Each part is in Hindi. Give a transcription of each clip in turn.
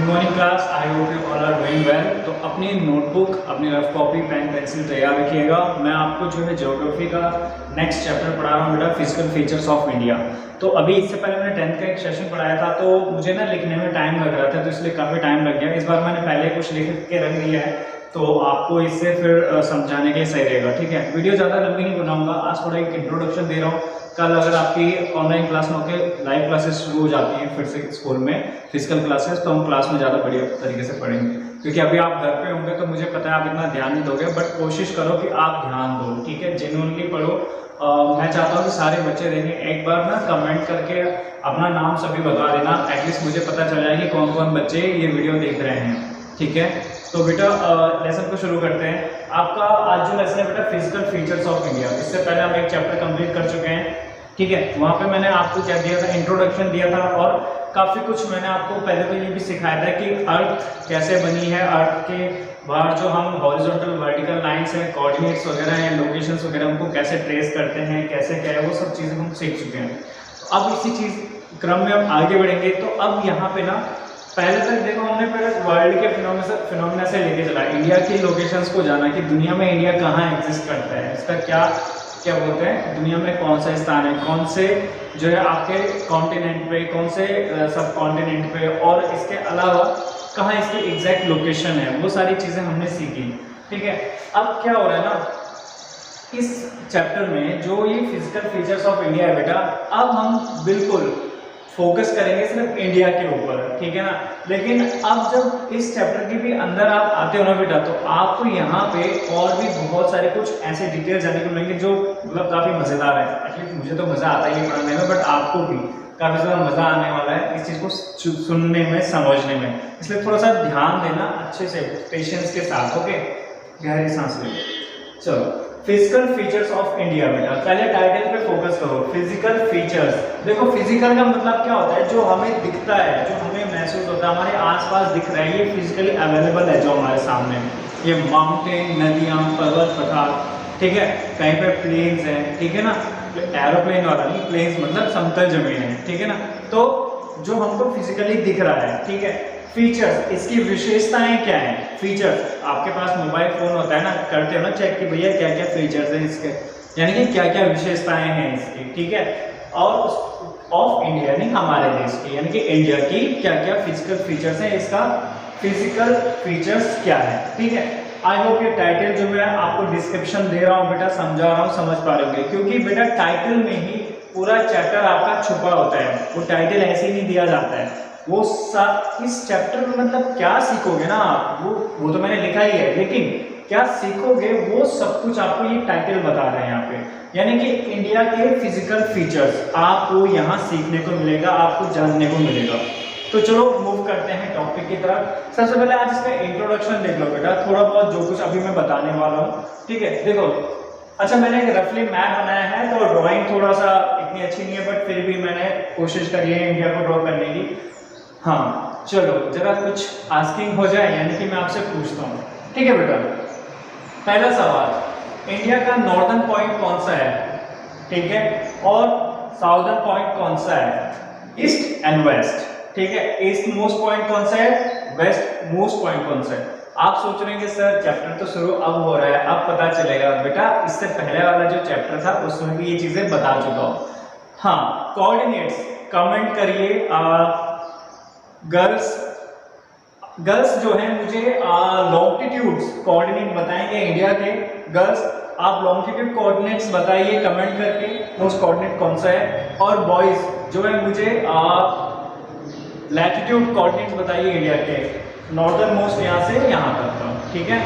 Morning class. I hope you all are doing well. तो अपनी नोटबुक, अपनी रफ कॉपी, पेन, पेंसिल तैयार रखिएगा। मैं आपको जो है ज्योग्राफी का नेक्स्ट चैप्टर पढ़ा रहा हूँ बेटा, फिजिकल फीचर्स ऑफ इंडिया। तो अभी इससे पहले मैंने 10th का एक सेशन पढ़ाया था, तो मुझे ना लिखने में टाइम लग रहा था, तो इसलिए काफ़ी टाइम लग गया। इस बार मैंने पहले कुछ लिख के रख दिया है, तो आपको इससे फिर समझाने के सही रहेगा। ठीक है, वीडियो ज़्यादा लंबी नहीं बनाऊंगा। आज थोड़ा एक इंट्रोडक्शन दे रहा हूँ। कल अगर आपकी ऑनलाइन क्लास में होकर लाइव क्लासेस शुरू हो जाती हैं फिर से स्कूल में फिजिकल क्लासेस, तो हम क्लास में ज़्यादा बढ़िया तरीके से पढ़ेंगे। क्योंकि अभी आप घर पे होंगे तो मुझे पता है आप इतना ध्यान नहीं दोगे, बट कोशिश करो कि आप ध्यान दो। ठीक है, जेन्युइनली पढ़ो। मैं चाहता हूँ कि सारे बच्चे देंगे। एक बार ना कमेंट करके अपना नाम सभी बता देना, एटलीस्ट मुझे पता चल जाएगी कौन कौन बच्चे ये वीडियो देख रहे हैं। ठीक है, तो बेटा लेसन को शुरू करते हैं। आपका आज जो लेसन है बेटा, फिजिकल फीचर्स ऑफ इंडिया। इससे पहले हम एक चैप्टर कंप्लीट कर चुके हैं। ठीक है, वहाँ पे मैंने आपको क्या दिया था, इंट्रोडक्शन दिया था, और काफ़ी कुछ मैंने आपको पहले तो ये भी सिखाया था कि अर्थ कैसे बनी है, अर्थ के बाहर जो हम हॉरिजॉन्टल वर्टिकल लाइंस हैं, कोऑर्डिनेट्स वगैरह हैं, लोकेशंस वगैरह, उनको कैसे ट्रेस करते हैं, कैसे क्या है, वो सब चीज़ें हम सीख चुके हैं। तो अब इसी चीज़ क्रम में हम आगे बढ़ेंगे। तो अब यहाँ पे ना पहले तक देखो, हमने पहले वर्ल्ड के फिनोमिना से लेके चला, इंडिया की लोकेशंस को जाना कि दुनिया में इंडिया कहाँ एग्जिस्ट करता है, इसका क्या बोलते हैं, दुनिया में कौन सा स्थान है, कौन से जो है आपके कॉन्टिनेंट पे, कौन से सब कॉन्टिनेंट पे, और इसके अलावा कहाँ इसकी एग्जैक्ट लोकेशन है, वो सारी चीज़ें हमने सीखी। ठीक है, अब क्या हो रहा है ना, इस चैप्टर में जो ये फिजिकल फीचर्स ऑफ इंडिया है बेटा, अब हम बिल्कुल फोकस करेंगे सिर्फ इंडिया के ऊपर। ठीक है ना, लेकिन अब जब इस चैप्टर के भी अंदर आप आते हो ना बेटा, तो आपको यहाँ पे और भी बहुत सारे कुछ ऐसे डिटेल जानने को मिलेंगे जो मतलब काफ़ी मज़ेदार है। एटलीस्ट मुझे तो मज़ा आता ही है पढ़ने में, बट आपको भी काफ़ी ज़्यादा मज़ा आने वाला है इस चीज़ को सुनने में, समझने में। इसलिए थोड़ा सा ध्यान देना अच्छे से, पेशेंस के साथ। ओके, गहरी सांस लो। चलो, फिजिकल फीचर्स ऑफ इंडिया बेटा, पहले टाइटल पे फोकस करो, फिजिकल फीचर्स। देखो, फिजिकल का मतलब क्या होता है, जो हमें दिखता है, जो हमें महसूस होता है, हमारे आसपास दिख रहा है, ये फिजिकली अवेलेबल है जो हमारे सामने। ये माउंटेन, नदियाँ, पर्वत, पठार, ठीक है, कहीं पे प्लेन्स हैं, ठीक है ना, एरोप्लेन वाला नहीं, प्लेन्स मतलब समतल जमीन है। ठीक है ना, तो जो हमको फिजिकली दिख रहा है। ठीक है, फीचर्स, इसकी विशेषताएं क्या हैं। फीचर्स, आपके पास मोबाइल फोन होता है ना, करते हो ना चेक कि भैया क्या क्या फीचर्स हैं इसके, यानी कि क्या क्या विशेषताएं हैं इसकी। ठीक है, और ऑफ इंडिया नहीं, हमारे देश की, यानी कि इंडिया की क्या क्या फिजिकल फीचर्स हैं, इसका फिजिकल फीचर्स क्या है। ठीक है, आई होप ये टाइटल जो मैं आपको डिस्क्रिप्शन दे रहा हूँ बेटा, समझा रहा हूँ, समझ पा रहे होंगे, क्योंकि बेटा टाइटल में ही पूरा चैप्टर आपका छुपा होता है। वो टाइटल ऐसे ही नहीं दिया जाता है, वो सब इस चैप्टर में मतलब क्या सीखोगे ना आप, वो तो मैंने लिखा ही है, लेकिन क्या सीखोगे वो सब कुछ आपको ये टाइटल बता रहे हैं यहाँ पे। यानी कि इंडिया के फिजिकल फीचर्स आपको यहाँ सीखने को मिलेगा, आपको जानने को मिलेगा। तो चलो मूव करते हैं टॉपिक की तरफ। सबसे पहले आज इसका इंट्रोडक्शन देख लो बेटा, थोड़ा बहुत जो कुछ अभी मैं बताने वाला हूँ। ठीक है, देखो, अच्छा मैंने एक रफली मैप बनाया है, तो ड्राइंग थोड़ा सा इतनी अच्छी नहीं है, बट फिर भी मैंने कोशिश करी है इंडिया को ड्रॉ करने की। हाँ चलो, जरा कुछ आस्किंग हो जाए, यानी कि मैं आपसे पूछता हूँ। ठीक है बेटा, पहला सवाल, इंडिया का नॉर्दर्न पॉइंट कौन सा है, ठीक है, और साउदर्न पॉइंट कौन सा है, ईस्ट एंड वेस्ट। ठीक है, ईस्ट मोस्ट पॉइंट कौन सा है, वेस्ट मोस्ट पॉइंट कौन सा है। आप सोच रहे हैं कि सर चैप्टर तो शुरू अब हो रहा है, अब पता चलेगा। बेटा इससे पहले वाला जो चैप्टर था उसमें भी ये चीजें बता चुका हूँ। हाँ, कोऑर्डिनेट्स कमेंट करिए। गर्ल्स जो है मुझे लॉन्गिट्यूड्स कोऑर्डिनेट बताएंगे इंडिया के। गर्ल्स आप लॉन्गिट्यूड कोऑर्डिनेट्स बताइए कमेंट करके, मोस्ट कोऑर्डिनेट कौन सा है। और बॉयज जो है मुझे लैटिट्यूड कोऑर्डिनेट्स बताइए इंडिया के, नॉर्दर्न मोस्ट यहाँ से यहाँ तक का। ठीक है,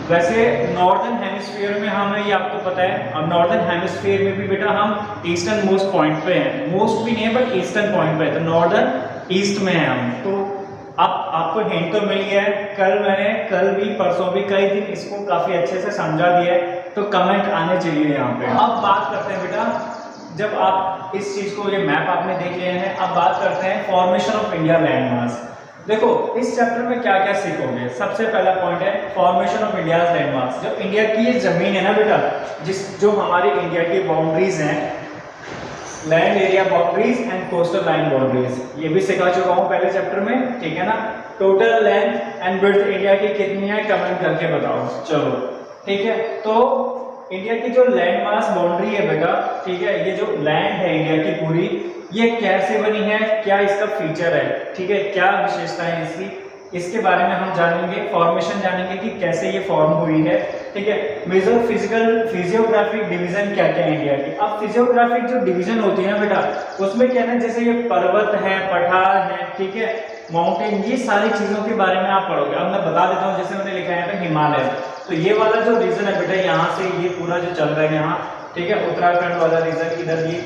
वैसे नॉर्दर्न हेमिस्फीयर में हमें, ये आपको पता है, और नॉर्दर्न हेमिस्फीयर में भी बेटा हम ईस्टर्न मोस्ट पॉइंट पे हैं, मोस्ट भी नहीं है बट ईस्टर्न पॉइंट पे है, तो नॉर्दर्न ईस्ट में है हम। तो अब आपको हिंट तो मिल गया है। कल भी परसों भी कई दिन इसको काफी अच्छे से समझा दिया है, तो कमेंट आने चाहिए यहाँ पे। अब बात करते हैं बेटा, जब आप इस चीज को, ये मैप आपने देख लिया है, अब बात करते हैं फॉर्मेशन ऑफ इंडिया लैंडमास। देखो इस चैप्टर में क्या क्या सीखोगे। सबसे पहला पॉइंट है फॉर्मेशन ऑफ इंडिया लैंडमार्क्स। जो इंडिया की ये जमीन है ना बेटा, जो हमारी इंडिया की बाउंड्रीज हैं, land area boundaries and coastal line boundaries, ये भी सिखा चुका हूँ पहले चैप्टर में, ठीक है ना। Total length and width India की कितनी है, कमेंट करके बताओ। चलो ठीक है, तो इंडिया की जो लैंड मास बाउंड्री है बेटा, ठीक है, ये जो लैंड है इंडिया की पूरी, ये कैसे बनी है, क्या इसका फीचर है, ठीक है, क्या विशेषता है इसकी, इसके बारे में हम जानेंगे। फॉर्मेशन जानेंगे कि कैसे ये फॉर्म हुई है, ठीक है। मेजर फिजिकल फिजियोग्राफिक डिवीजन क्या क्या है इंडिया की। अब फिजियोग्राफिक जो डिवीजन होती है बेटा, उसमें क्या है, जैसे ये पर्वत है, पठार है, ठीक है, माउंटेन, ये सारी चीजों के बारे में आप पढ़ोगे। अब मैं बता देता हूँ, जैसे मैंने लिखा है हिमालय, तो ये वाला जो रीजन है बेटा, यहाँ से ये पूरा जो चल रहा है यहाँ, ठीक है, उत्तराखंड वाला रीजन, इधर ये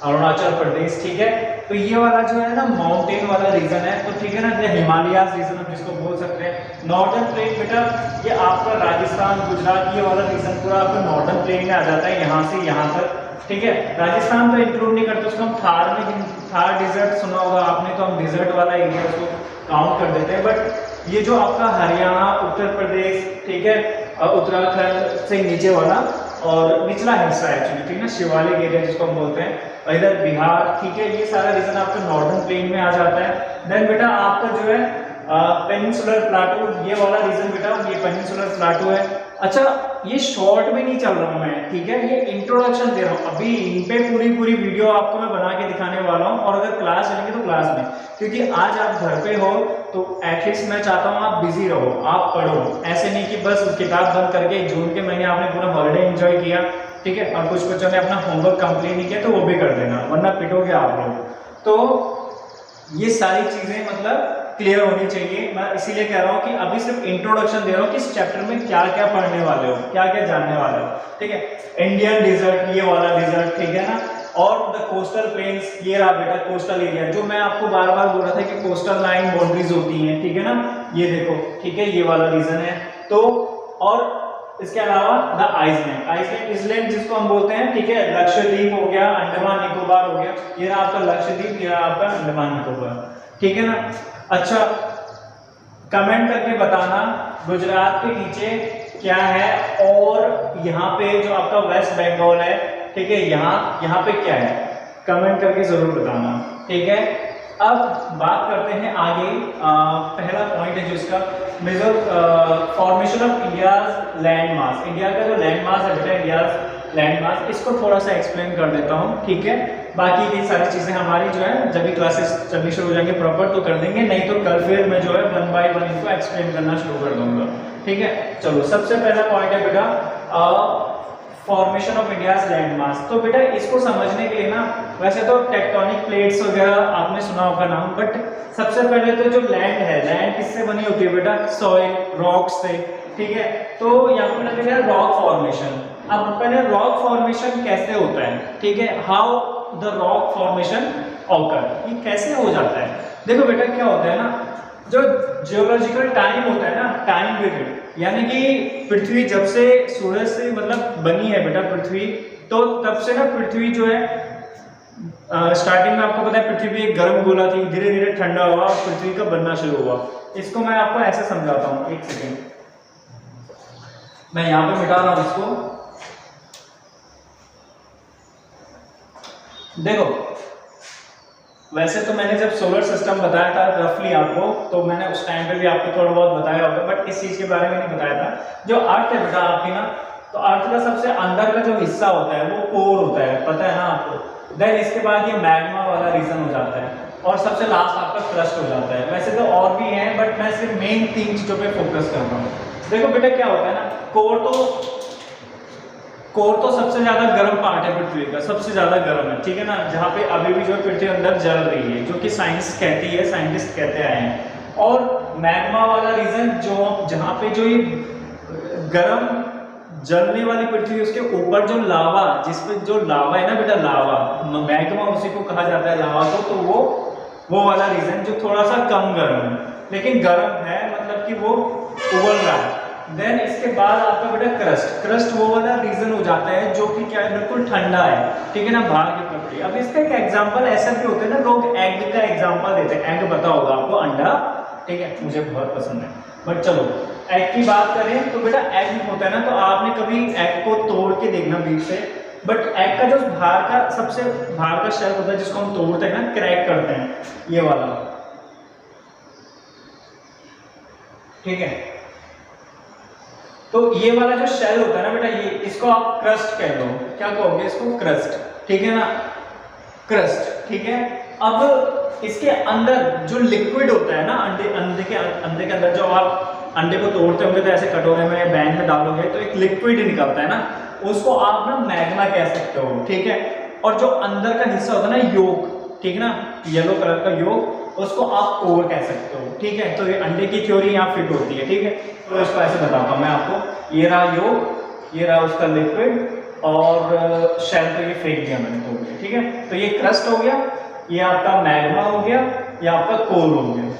अरुणाचल प्रदेश, ठीक है, तो ये वाला जो है ना माउंटेन वाला रीजन है, तो ठीक है ना, ये हिमालयाज रीजन हम जिसको बोल सकते हैं। नॉर्दर्न प्लेन बेटा, ये आपका राजस्थान, गुजरात, ये वाला रीजन पूरा आपका नॉर्दर्न प्लेन में आ जाता है, यहाँ से यहाँ तक, ठीक है। राजस्थान तो इंक्लूड नहीं करते, उसको हम थार में, थार डिजर्ट सुना होगा आपने, तो हम डिजर्ट वाला एरिया उसको काउंट कर देते हैं। बट ये जो आपका हरियाणा, उत्तर प्रदेश, ठीक है, उत्तराखंड से नीचे वाला और निचला हिस्सा है एक्चुअली, ठीक है, शिवालिक एरिया जिसको हम बोलते हैं, इधर बिहार, ठीक है, ये सारा रीजन आपका नॉर्दर्न प्लेन में आ जाता है। देन बेटा आपका जो है पेनिनसुलर प्लाटू, ये वाला रीजन बेटा, ये पेनिनसुलर प्लाटू है। अच्छा, ये शॉर्ट में नहीं चल रहा हूं मैं, ठीक है, ये इंट्रोडक्शन दे रहा हूं, अभी इन पे पूरी वीडियो आपको मैं बना के दिखाने वाला हूं, और अगर क्लास चलेंगे तो क्लास में, क्योंकि आज आप घर पे हो तो एटलीस्ट मैं चाहता हूं आप बिजी रहो, आप पढ़ो, ऐसे नहीं कि बस किताब बंद करके जून के महीने आपने पूरा हॉलिडे एंजॉय किया, ठीक है, और कुछ बच्चों ने अपना होमवर्क कंप्लीट नहीं किया तो वो भी कर देना, वरना पिटोगे आप लोग। तो ये सारी चीजें मतलब क्लियर होनी चाहिए। मैं इसीलिए कह रहा हूँ कि अभी सिर्फ इंट्रोडक्शन दे रहा हूँ कि इस चैप्टर में क्या क्या पढ़ने वाले हो, क्या क्या जानने वाले हो, ठीक है। इंडियन डिजर्ट, ये वाला डिजर्ट, ठीक है ना, और द कोस्टल प्लेन्स, ये रहा बेटा कोस्टल एरिया, जो मैं आपको बार बार बोल रहा था कि कोस्टल लाइन बाउंड्रीज होती हैं, ठीक है ना, ये देखो, ठीक है, ये वाला रीजन है। तो और इसके अलावा द आइसलैंड, आइसलैंड इसलैंड जिसको हम बोलते हैं, ठीक है, लक्षद्वीप हो गया, अंडमान निकोबार हो गया, ये रहा आपका लक्षद्वीप, ये रहा आपका अंडमान निकोबार, ठीक है ना। अच्छा, कमेंट करके बताना गुजरात के नीचे क्या है, और यहाँ पे जो आपका वेस्ट बंगाल है, ठीक है, यहाँ पे क्या है, कमेंट करके जरूर बताना, ठीक है। अब बात करते हैं आगे, पहला पॉइंट है जो इसका major formation of India's land mass, India का जो लैंड मास है बेटा, इंडियाज लैंड मास, इसको थोड़ा सा एक्सप्लेन कर देता हूँ, ठीक है। बाकी की सारी चीजें हमारी जो है जब भी क्लासेस चलनी शुरू हो जाएंगे प्रॉपर तो कर देंगे, नहीं तो कल फिर मैं जो है 1 बाय 1 इनको एक्सप्लेन करना शुरू कर दूंगा, ठीक है। चलो, सबसे पहला पॉइंट है बेटा फॉर्मेशन ऑफ इंडियाज लैंड मास। तो बेटा इसको समझने के लिए ना, वैसे तो टेक्टोनिक प्लेट्स वगैरह आपने सुना होगा नाम, बट सबसे पहले तो जो लैंड है, लैंड किससे बनी होती है बेटा, सॉइल, रॉक्स से, ठीक है। तो यहाँ पे लगेगा रॉक फॉर्मेशन। अब पहले रॉक फॉर्मेशन कैसे होता है, ठीक है, how the rock formation occur, ये कैसे हो जाता है। देखो बेटा क्या होता है ना, जो जियोलॉजिकल टाइम होता है ना, टाइम पीरियड, यानी कि पृथ्वी जब से सूरज से मतलब बनी है बेटा पृथ्वी, तो तब से ना पृथ्वी जो है स्टार्टिंग में आपको पता है पृथ्वी एक गर्म गोला थी, धीरे धीरे ठंडा हुआ और पृथ्वी का बनना शुरू हुआ। इसको मैं आपको ऐसे समझाता हूँ, एक सेकेंड, मैं यहाँ पे मिटा रहा हूँ इसको। देखो वैसे तो मैंने जब सोलर सिस्टम बताया था रफली आपको, तो मैंने उस टाइम पे भी आपको थोड़ा बहुत बताया होगा, बट इस चीज के बारे में नहीं बताया था। जो अर्थ है बेटा आपकी ना, तो अर्थ का सबसे अंदर का जो हिस्सा होता है वो कोर होता है, पता है ना आपको। देन इसके बाद ये मैग्मा वाला रीजन हो जाता है, और सबसे लास्ट आपका क्रस्ट हो जाता है। वैसे तो और भी हैं, बट मैं सिर्फ मेन 3 चीजों पे फोकस कर रहा हूँ। देखो बेटा क्या होता है ना, कोर तो सबसे ज्यादा गर्म पार्ट है पृथ्वी का, सबसे ज्यादा गर्म है, ठीक है ना, जहाँ पे अभी भी जो पृथ्वी अंदर जल रही है, जो कि साइंस कहती है, साइंटिस्ट कहते आए हैं। और मैग्मा वाला रीजन जो जहाँ पे जो ये गर्म जलने वाली पृथ्वी, उसके ऊपर जो लावा, जिसपे जो लावा है ना बेटा, लावा मैग्मा उसी को कहा जाता है, लावा को, तो वो वाला रीजन जो थोड़ा सा कम गर्म है, लेकिन गर्म है, मतलब कि वो उबल रहा है। देन इसके बाद आपका बेटा क्रस्ट वो वाला रीजन हो जाता है जो कि क्या है, बिल्कुल ठंडा है, ठीक है ना, बाहर की प्रक्रिया। अब इसका एक एग्जांपल ऐसा भी होता है ना, लोग एग का एग्जांपल देते हैं, एग पता होगा आपको, अंडा, ठीक है, मुझे बहुत पसंद है, बट चलो एग की बात करें तो बेटा एग होता है ना, तो आपने कभी एग को तोड़ के देखना बीच से, बट एग का जो बाहर का सबसे बाहर का शेल होता है जिसको हम तोड़ते हैं ना, क्रैक करते हैं, ये वाला, ठीक है। तो ये वाला जो शेल होता है ना बेटा, ये इसको आप क्रस्ट कह लो, क्या कहोगे इसको, क्रस्ट, ठीक है ना, क्रस्ट, ठीक है। अब इसके अंदर जो लिक्विड होता है ना, अंडे के अंदर जो आप अंडे को तोड़ते होंगे तो ऐसे कटोरे में बैन में डालोगे तो एक लिक्विड निकलता है ना, उसको आप ना मैग्मा कह सकते हो, ठीक है। और जो अंदर का हिस्सा होता है ना, योक, ठीक है ना, येलो कलर का योक, उसको आप कोर कह सकते हो, ठीक है। तो ये अंडे की थ्योरी यहाँ फिट होती है, ठीक है। तो इसको ऐसे बताता हूँ मैं आपको, ये रहा योक, ये रहा उसका लिक्विड और शेल तो ये फेंक दिया मैंने तो, ठीक है। तो ये क्रस्ट हो गया, ये आपका मैग्मा हो गया, ये आपका कोर हो गया,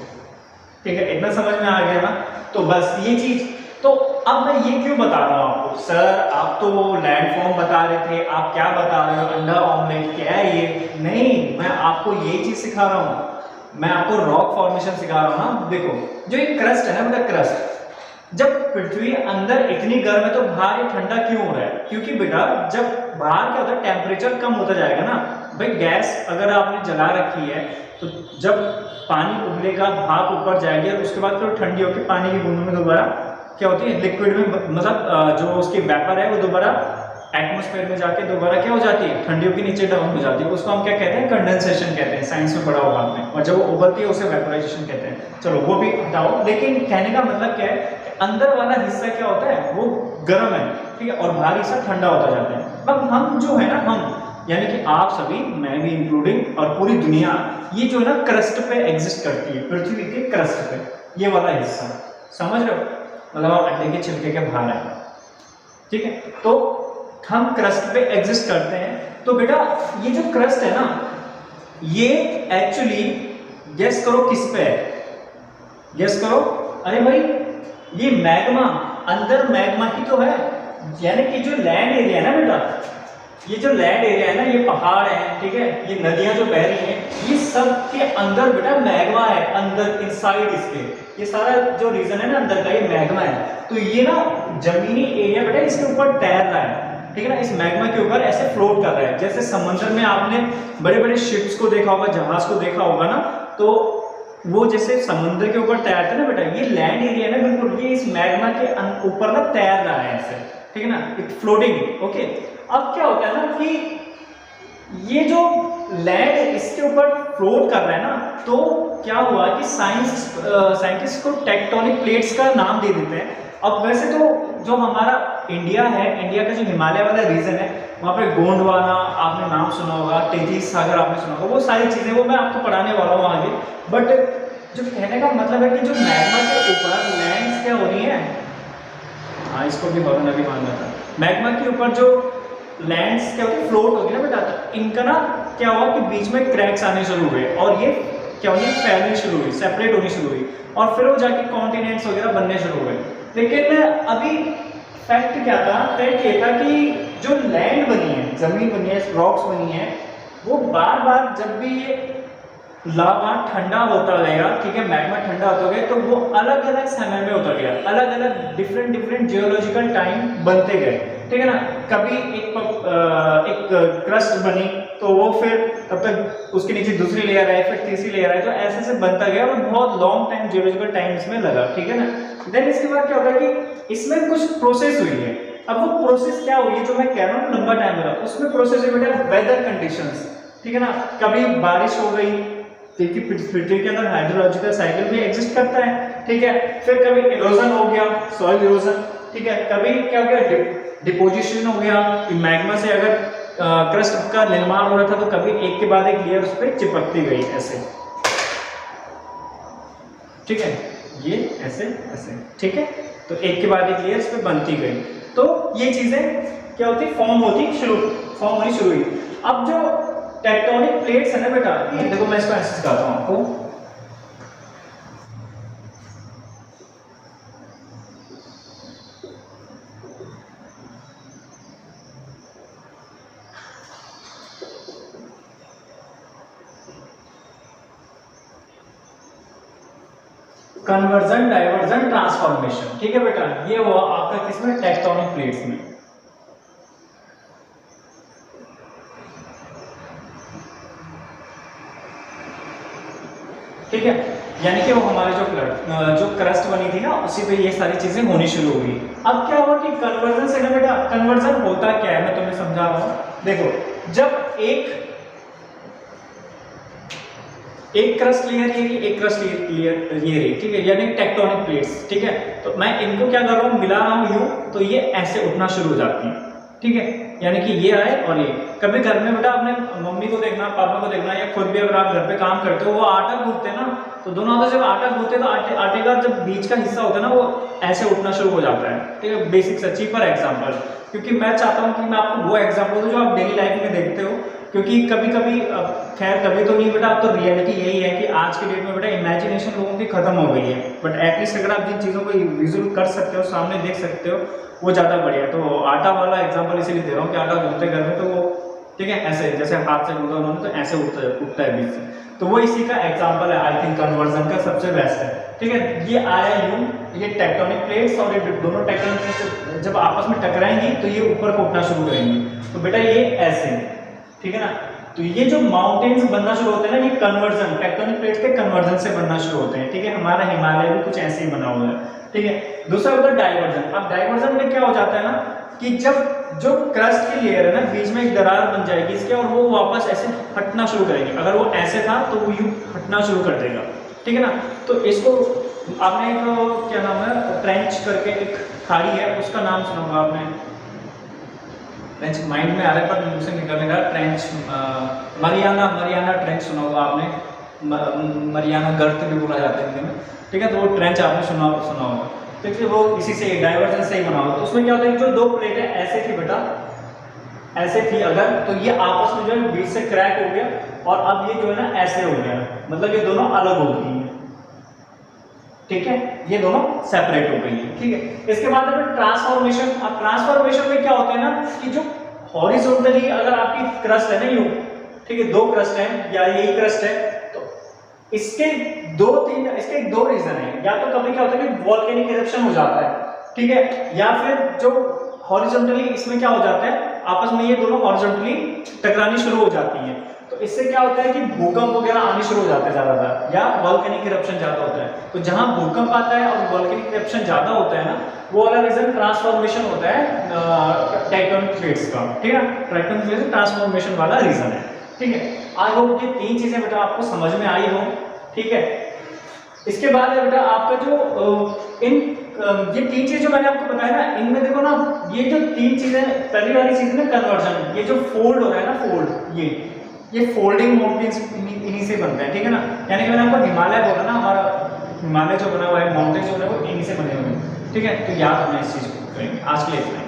ठीक है। इतना समझ में आ गया ना। तो बस ये चीज, तो अब मैं ये क्यों बता रहा हूँ आपको, सर आप तो लैंडफॉर्म बता रहे थे, आप क्या बता रहे हो, अंडा ऑमलेट क्या है ये, नहीं, मैं आपको ये चीज सिखा रहा हूँ, मैं आपको रॉक फॉर्मेशन सिखा रहा हूँ ना। देखो जो ये क्रस्ट है ना बेटा, क्रस्ट जब पृथ्वी अंदर इतनी गर्म है तो बाहर ये ठंडा क्यों हो रहा है, क्योंकि बेटा जब बाहर क्या होता है, टेम्परेचर कम होता जाएगा ना भाई, गैस अगर आपने जला रखी है तो जब पानी उबलेगा, भाप ऊपर जाएगी और उसके बाद फिर ठंडी होकर पानी की बूंदों में दोबारा क्या होती है, लिक्विड में, मतलब जो उसकी वेपर है वो दोबारा एटमॉस्फेयर में जाके दोबारा क्या हो जाती है, ठंडियों के नीचे डाउन हो जाती है। उसको हम क्या कहते हैं, कंडेंसेशन कहते हैं, साइंस में पढ़ा होगा आपने। और जब वो उबलती है उसे वेपोराइजेशन कहते हैं। चलो वो भी हटाओ, लेकिन कहने का मतलब क्या है, अंदर वाला हिस्सा क्या होता है, वो गर्म है, ठीक है, और बाहरी हिस्सा ठंडा होता जाता है। अब हम जो है ना, हम यानी कि आप सभी, मैं भी इंक्लूडिंग, और पूरी दुनिया, ये जो है ना क्रस्ट पे एग्जिस्ट करती है, पृथ्वी के क्रस्ट पे, ये वाला हिस्सा, समझ रहे हो, मतलब आप अंडे के छिलके के बाहर है, ठीक है। तो हम क्रस्ट पे एग्जिस्ट करते हैं। तो बेटा ये जो क्रस्ट है ना, ये एक्चुअली गेस करो किस पे है, गेस करो, अरे भाई ये मैग्मा, अंदर मैग्मा ही तो है, यानी कि जो लैंड एरिया है ना बेटा, ये जो लैंड एरिया है ना, ये पहाड़ है, ठीक है, ये नदियां जो बह रही हैं, ये सब के अंदर बेटा मैग्मा है, अंदर इनसाइड इसके, ये सारा जो रीजन है ना अंदर का, ये मैग्मा है। तो ये ना जमीनी एरिया बेटा इसके ऊपर तैर रहा है, ठीक है ना, इस मैग्मा के ऊपर ऐसे फ्लोट कर रहा है। जैसे समंदर में आपने बड़े बड़े शिप्स को देखा होगा, जहाज को देखा होगा ना, तो वो जैसे समुद्र के ऊपर तैरते हैं ना बेटा, ये लैंड एरिया है ना बिल्कुल, ये इस मैग्मा के ऊपर ना तैर रहा है ऐसे, ठीक है ना, इट्स फ्लोटिंग, ओके। अब क्या होता है ना कि ये जो लैंड इसके ऊपर फ्लोट कर रहा है ना, तो क्या हुआ कि साइंटिस्ट को टेक्टोनिक प्लेट्स का नाम दे देते हैं। अब वैसे तो जो हमारा इंडिया है, इंडिया का जो हिमालय वाला रीजन है, वहाँ पे गोंडवाना आपने नाम सुना होगा, तेतीस सागर आपने सुना होगा, वो सारी चीजें वो मैं आपको पढ़ाने वाला हूँ आगे। बट जो कहने का मतलब है कि जो मैग्मा के ऊपर लैंड्स क्या हो रही है, हाँ इसको भी भवन अभी मान रहा था, मैग्मा के ऊपर जो लैंड्स क्या होती है, फ्लोट होगी ना बेटा, तो इनका ना क्या हुआ कि बीच में क्रैक्स आने शुरू हुए और ये क्या हुई, फैलनी शुरू हुई, सेपरेट होनी शुरू हुई, और फिर वो जाके कॉन्टिनेंट्स वगैरह बनने शुरू हुए। लेकिन अभी फैक्ट क्या था, फैक्ट ये था कि जो लैंड बनी है, जमीन बनी है, रॉक्स बनी है, वो बार बार जब भी ये लावा ठंडा होता गया, ठीक है, मैग्मा ठंडा होता गया, तो वो अलग अलग समय में होता गया, अलग अलग डिफरेंट जियोलॉजिकल टाइम बनते गए, ठीक है ना। कभी एक क्रस्ट बनी तो वो फिर तब तक उसके नीचे दूसरी लेयर आई, फिर तीसरी लेयर आई, तो ऐसे से बनता गया और बहुत लॉन्ग टाइम जियोलॉजिकल टाइम इसमें लगा, ठीक है ना। देन इसके बाद क्या होता है कि इसमें कुछ प्रोसेस हुई है। अब वो प्रोसेस क्या हुई है जो मैं कह रहा हूँ लंबा टाइम लगा, उसमें प्रोसेस है बेटा वेदर कंडीशंस, ठीक है ना। कभी बारिश हो गई, क्योंकि पृथ्वी के अंदर हाइड्रोलॉजिकल साइकिल भी एग्जिस्ट करता है, ठीक है। फिर कभी इरोजन हो गया, सॉइल इरोजन, ठीक है। कभी क्या हो गया, डिपोजिशन हो गया, मैग्मा से अगर क्रस्ट का निर्माण हो रहा था तो कभी एक के बाद एक लेयर उस पर चिपकती गई ऐसे, ठीक है, ये ऐसे ऐसे, ठीक है। तो एक के बाद एक लेयर इस पर बनती गई, तो ये चीजें क्या होती, फॉर्म होनी शुरू हुई। अब जो टेक्टोनिक प्लेट्स है ना बेटा, ये देखो मैं इसको ऐसे सिखाता हूं आपको, कन्वर्जन, डाइवर्जन, ट्रांसफॉर्मेशन, ठीक है बेटा। ये हुआ आपका किसमें, टेक्टोनिक प्लेट्स में, ठीक है। यानी कि वो हमारे जो जो क्रस्ट बनी थी ना उसी पे ये सारी चीजें होनी शुरू हो गई। अब क्या हुआ कि कन्वर्जन से ना बेटा, कन्वर्जन होता क्या है मैं तुम्हें समझा रहा हूँ। देखो जब एक क्रस्ट लेयर ये रही, एक क्रस्ट लेयर ये रही, ठीक है, यानी टेक्टोनिक प्लेट्स, ठीक है। तो मैं इनको क्या कर रहा हूँ, मिला रहा हूँ यूं, तो ये ऐसे उठना शुरू हो जाती हैं, ठीक है, यानी कि ये आए और ये। कभी घर में बेटा अपने मम्मी को देखना, पापा को देखना, या खुद भी अगर आप घर पे काम करते हो, वो आटा गूंथते हैं ना, तो दोनों हाथों से जब आटा गूंथते तो आटे का जब बीच का हिस्सा होता है ना वो ऐसे उठना शुरू हो जाता है, ठीक है। बेसिक सा चीपर एग्जांपल, क्योंकि मैं चाहता हूँ कि मैं आपको वो एग्जांपल दूं जो आप डेली लाइफ में देखते हो, क्योंकि कभी कभी खैर कभी तो नहीं बेटा, अब तो रियलिटी यही है कि आज के डेट में बेटा इमेजिनेशन लोगों की खत्म हो गई है, बट एटलीस्ट अगर आप जिन चीज़ों को विजुअल कर सकते हो, सामने देख सकते हो, वो ज़्यादा बढ़िया। तो आटा वाला एग्जांपल इसीलिए दे रहा हूँ कि आटा गूंथते घर में तो वो, ठीक है, ऐसे जैसे हाथ से गूंथा उन्होंने तो ऐसे उठता है बीच से, तो वो इसी का एग्जांपल है। आई थिंक कन्वर्जन का सबसे बेस्ट है, ठीक है। ये आया यूं, ये टेक्टोनिक प्लेट्स और ये दोनों टेक्टोनिक प्लेट्स जब आपस में टकराएंगी तो ये ऊपर को उठना शुरू करेंगी, तो बेटा ये ऐसे, ठीक है ना। तो ये जो माउंटेन्स बनना शुरू होते हैं ना, ये कन्वर्जन, टेक्टोनिक प्लेट्स के कन्वर्जन से बनना शुरू होते हैं, ठीक है। हमारा हिमालय भी कुछ ऐसे ही बना हुआ है, ठीक है। दूसरा होता है डाइवर्जन। अब डाइवर्जन में क्या हो जाता है ना कि जब जो क्रस्ट की लेयर है ना, बीच में एक दरार बन जाएगी इसके, और वो वापस ऐसे हटना शुरू करेंगे। अगर वो ऐसे था तो वो यूं हटना शुरू कर देगा, ठीक है ना। तो इसको आपने एक क्या नाम है, ट्रेंच करके एक खाड़ी है, उसका नाम सुना होगा आपने, ट्रेंच माइंड में आ रहा है पर मुझसे निकलेगा, ट्रेंच मरियाना ट्रेंच सुना होगा आपने, मरियाना गर्त भी बोला जाता है हिंदी में, ठीक है। तो वो ट्रेंच आपने सुना होगा, तो वो इसी से डाइवर्जेंस से ही बना हुआ। तो उसमें क्या होता है, जो दो प्लेटें ऐसे थी बेटा, ऐसे थी अगर, तो ये आपस में जो है बीच से क्रैक हो गया, और अब ये जो है ना ऐसे हो गया, मतलब ये दोनों अलग हो गई हैं, ठीक है, ये दोनों सेपरेट हो गई है, ठीक है। इसके बाद ट्रांसफॉर्मेशन। अब ट्रांसफॉर्मेशन में क्या होता है ना कि जो हॉरिजॉन्टली अगर आपकी क्रस्ट है ना यूं, ठीक है, दो क्रस्ट है या यही क्रस्ट है, तो इसके दो रीजन है। या तो कभी क्या होता है कि वोल्केनिक इरप्शन हो जाता है, ठीक है, या फिर जो हॉरिजॉन्टली इसमें क्या हो जाता है, आपस में ये दोनों हॉरिजॉन्टली टकरानी शुरू हो जाती हैं, तो इससे क्या होता है कि भूकंप वगैरह आने शुरू हो जाते हैं ज्यादातर, या वोल्केनिक इरप्शन ज्यादा होता है। तो जहां भूकंप आता है और वोल्केनिक इरप्शन ज्यादा होता है ना, वो वाला रीजन ट्रांसफॉर्मेशन होता है टेक्टोनिक प्लेट्स का, ठीक है। टेक्टोनिक प्लेट्स ट्रांसफॉर्मेशन वाला रीजन है, ठीक है। आई होप ये तीन चीजें बेटा आपको समझ में आई हो, ठीक है। इसके बाद है बेटा आपका जो ये तीन चीजें जो मैंने आपको बताया ना, इनमें देखो ना, ये जो तीन चीजें, पहली वाली चीज ना कन्वर्जन, ये जो फोल्ड हो रहा है ना, फोल्ड, ये फोल्डिंग माउंटेन्स इन्हीं से बनते हैं, ठीक है ना। यानी कि मैंने आपको हिमालय बोला ना, हमारा हिमालय जो बना हुआ है, माउंटेन्स जो है वो इन्हीं से बने हुए हैं, ठीक है। तो याद रखना इस चीज को, आज के लिए इतना ही।